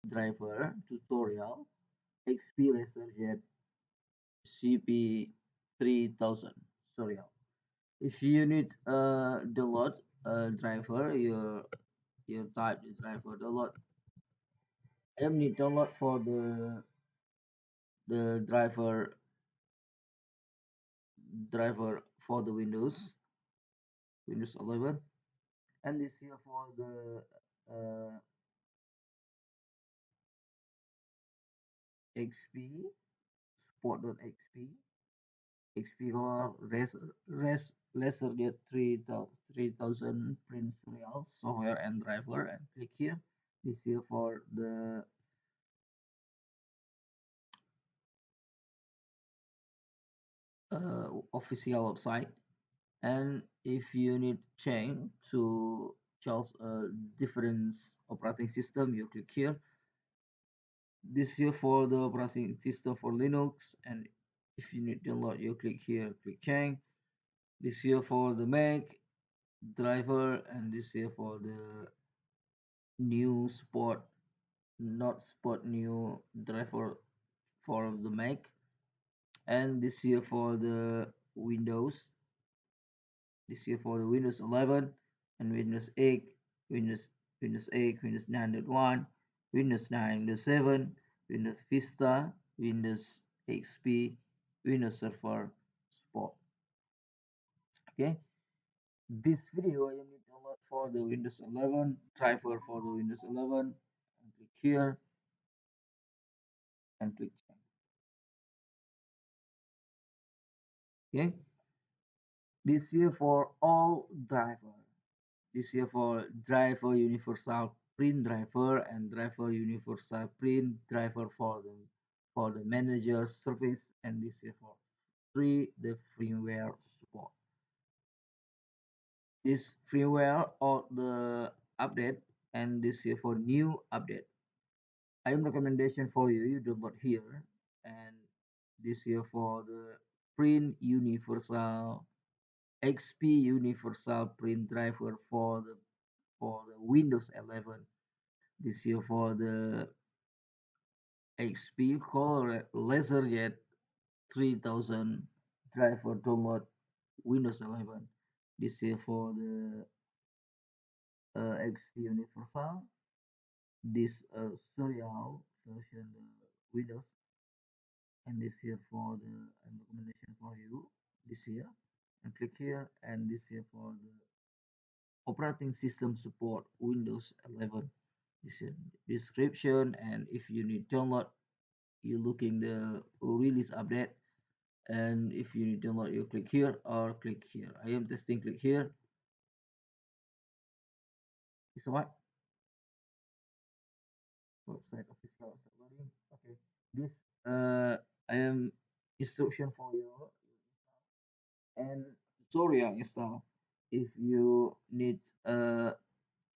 driver tutorial XP LaserJet CP3000 tutorial. If you need download driver, you type the driver download. I need download for the driver for the Windows 11, and this here for the XP support.xp XP color LaserJet 3000 print serial software and driver, and click here. This here for the official website. And if you need change to choose a different operating system, you click here. This here for the operating system for Linux, and if you need download, you click here, click change. This here for the Mac driver, and this here for the new support, not support new driver for the Mac, and this here for the Windows. This here for the Windows 11 and Windows 8, Windows 8, Windows 9.1, Windows 9.7, Windows Vista, Windows XP, Windows Server support. Okay, this video I am going to download for the Windows 11 driver for the Windows 11, and click here and click change. Okay, this here for all driver. This here for driver universal print driver and driver universal print driver for the manager service, and this here for free the firmware support. This firmware or the update, and this here for new update. I am recommendation for you download here, and this here for the print universal XP universal print driver for the Windows 11. This here for the XP color LaserJet 3000 driver download Windows 11. This here for the XP universal. This serial version Windows, and this here for the recommendation for you. This here, and click here, and this here for the operating system support Windows 11. This is description, and if you need download, you looking the release update, and if you need download, you click here or click here. I am testing, click here. Is what website official website loading. Okay, this I am instruction for you and tutorial install. If you need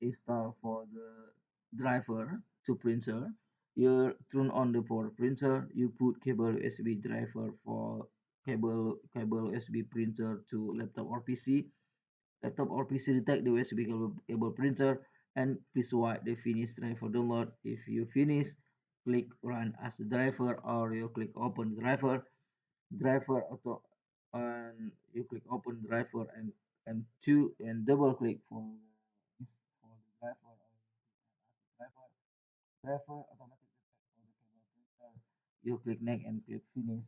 install for the driver to printer, you turn on the power printer, you put cable USB driver for cable USB printer to laptop or PC. Laptop or PC detect the USB cable printer, and please wait the finish driver download. If you finish, click run as the driver, or you click open driver auto, and you click open driver, and double click for the driver, driver automatic detect for the cable printer. You click next and click finish.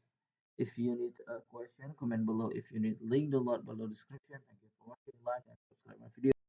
If you need a question, comment below. If you need link, download below description. Thank you for watching. Like and subscribe my video.